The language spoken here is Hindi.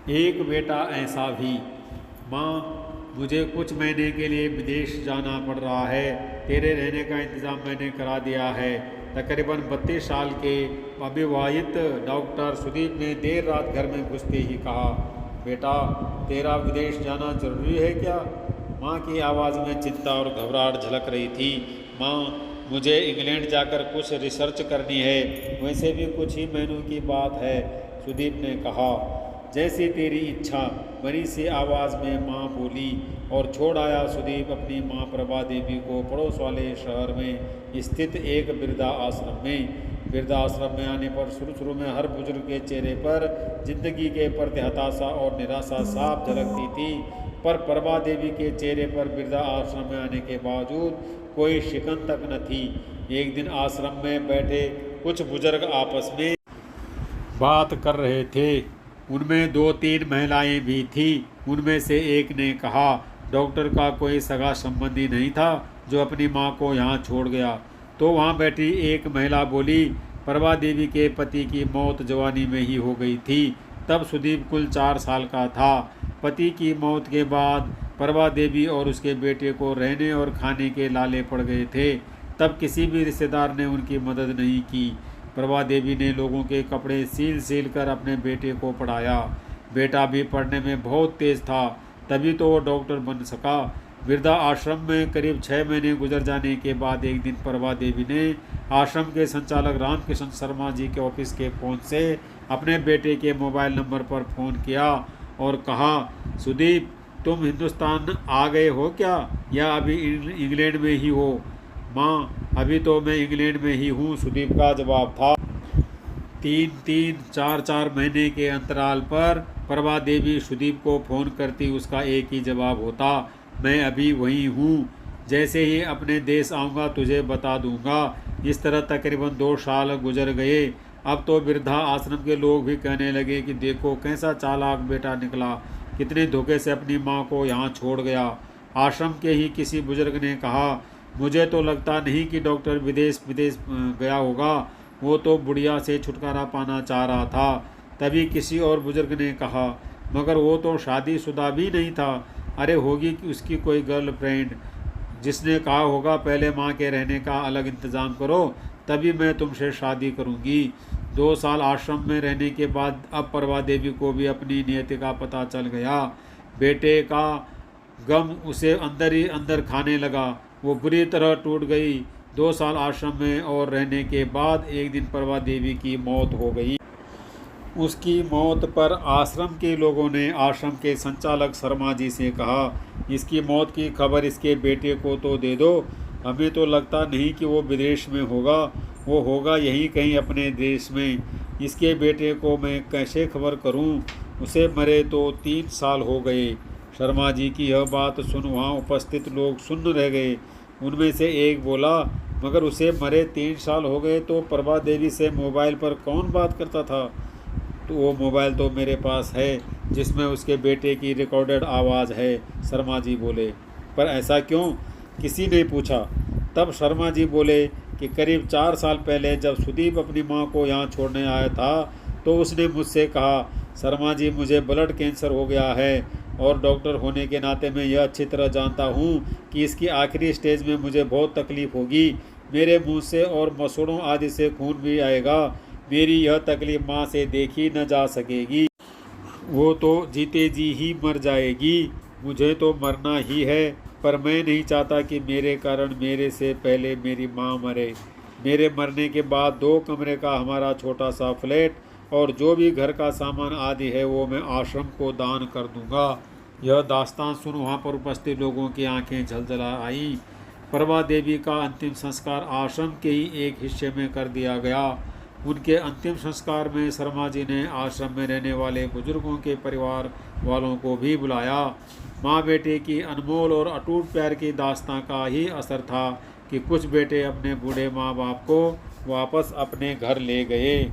एक बेटा ऐसा भी। माँ, मुझे कुछ महीने के लिए विदेश जाना पड़ रहा है। तेरे रहने का इंतज़ाम मैंने करा दिया है। तकरीबन 32 साल के अविवाहित डॉक्टर सुदीप ने देर रात घर में घुसते ही कहा, बेटा, तेरा विदेश जाना जरूरी है क्या? माँ की आवाज़ में चिंता और घबराहट झलक रही थी। माँ, मुझे इंग्लैंड जाकर कुछ रिसर्च करनी है। वैसे भी कुछ ही महीनों की बात है, सुदीप ने कहा। जैसी तेरी इच्छा, मरी सी आवाज़ में माँ बोली और छोड़ आया सुदीप अपनी माँ प्रभा देवी को पड़ोस वाले शहर में स्थित एक वृद्धा आश्रम में। वृद्धा आश्रम में आने पर शुरू में हर बुजुर्ग के चेहरे पर जिंदगी के प्रति हताशा और निराशा साफ झलकती थी, पर प्रभा देवी के चेहरे पर वृद्धा आश्रम में आने के बावजूद कोई शिकन तक न थी। एक दिन आश्रम में बैठे कुछ बुजुर्ग आपस में बात कर रहे थे। उनमें 2-3 महिलाएं भी थीं। उनमें से एक ने कहा, डॉक्टर का कोई सगा संबंधी नहीं था जो अपनी माँ को यहाँ छोड़ गया? तो वहाँ बैठी एक महिला बोली, प्रभा देवी के पति की मौत जवानी में ही हो गई थी। तब सुदीप कुल 4 साल का था। पति की मौत के बाद प्रभा देवी और उसके बेटे को रहने और खाने के लाले पड़ गए थे। तब किसी भी रिश्तेदार ने उनकी मदद नहीं की। प्रभा देवी ने लोगों के कपड़े सील कर अपने बेटे को पढ़ाया। बेटा भी पढ़ने में बहुत तेज था, तभी तो वो डॉक्टर बन सका। वृद्धा आश्रम में करीब 6 महीने गुजर जाने के बाद एक दिन प्रभा देवी ने आश्रम के संचालक रामकिशन शर्मा जी के ऑफिस के फ़ोन से अपने बेटे के मोबाइल नंबर पर फ़ोन किया और कहा, सुदीप, तुम हिंदुस्तान आ गए हो क्या, या अभी इंग्लैंड में ही हो? माँ, अभी तो मैं इंग्लैंड में ही हूँ, सुदीप का जवाब था। 3-3, 4-4 महीने के अंतराल पर प्रभा देवी सुदीप को फ़ोन करती, उसका एक ही जवाब होता, मैं अभी वहीं हूँ। जैसे ही अपने देश आऊँगा तुझे बता दूँगा। इस तरह तकरीबन 2 साल गुजर गए। अब तो वृद्धा आश्रम के लोग भी कहने लगे कि देखो कैसा चालाक बेटा निकला, कितने धोखे से अपनी माँ को यहाँ छोड़ गया। आश्रम के ही किसी बुजुर्ग ने कहा, मुझे तो लगता नहीं कि डॉक्टर विदेश गया होगा, वो तो बुढ़िया से छुटकारा पाना चाह रहा था। तभी किसी और बुजुर्ग ने कहा, मगर वो तो शादीशुदा भी नहीं था। अरे होगी कि उसकी कोई गर्लफ्रेंड, जिसने कहा होगा पहले माँ के रहने का अलग इंतज़ाम करो, तभी मैं तुमसे शादी करूँगी। 2 साल आश्रम में रहने के बाद अब प्रभा देवी को भी अपनी नियति का पता चल गया। बेटे का गम उसे अंदर ही अंदर खाने लगा। वो बुरी तरह टूट गई। 2 साल आश्रम में और रहने के बाद एक दिन प्रभा देवी की मौत हो गई। उसकी मौत पर आश्रम के लोगों ने आश्रम के संचालक शर्मा जी से कहा, इसकी मौत की खबर इसके बेटे को तो दे दो। हमें तो लगता नहीं कि वो विदेश में होगा, वो होगा यहीं कहीं अपने देश में। इसके बेटे को मैं कैसे खबर करूं? उसे मरे तो 3 साल हो गए। शर्मा जी की यह बात सुन वहाँ उपस्थित लोग सुन्न रह गए। उनमें से एक बोला, मगर उसे मरे 3 साल हो गए तो प्रभा देवी से मोबाइल पर कौन बात करता था? तो वो मोबाइल तो मेरे पास है जिसमें उसके बेटे की रिकॉर्डेड आवाज़ है, शर्मा जी बोले। पर ऐसा क्यों? किसी ने पूछा। तब शर्मा जी बोले कि करीब 4 साल पहले जब सुदीप अपनी माँ को यहाँ छोड़ने आया था तो उसने मुझसे कहा, शर्मा जी, मुझे ब्लड कैंसर हो गया है और डॉक्टर होने के नाते मैं यह अच्छी तरह जानता हूँ कि इसकी आखिरी स्टेज में मुझे बहुत तकलीफ़ होगी। मेरे मुंह से और मसूड़ों आदि से खून भी आएगा। मेरी यह तकलीफ़ माँ से देखी न जा सकेगी। वो तो जीते जी ही मर जाएगी। मुझे तो मरना ही है, पर मैं नहीं चाहता कि मेरे कारण मेरे से पहले मेरी माँ मरे। मेरे मरने के बाद 2 कमरे का हमारा छोटा सा फ्लैट और जो भी घर का सामान आदि है वो मैं आश्रम को दान कर दूंगा। यह दास्तान सुन वहाँ पर उपस्थित लोगों की आंखें झलझला आईं। प्रभा देवी का अंतिम संस्कार आश्रम के ही एक हिस्से में कर दिया गया। उनके अंतिम संस्कार में शर्मा जी ने आश्रम में रहने वाले बुजुर्गों के परिवार वालों को भी बुलाया। माँ बेटे की अनमोल और अटूट प्यार की दास्तां का ही असर था कि कुछ बेटे अपने बूढ़े माँ बाप को वापस अपने घर ले गए।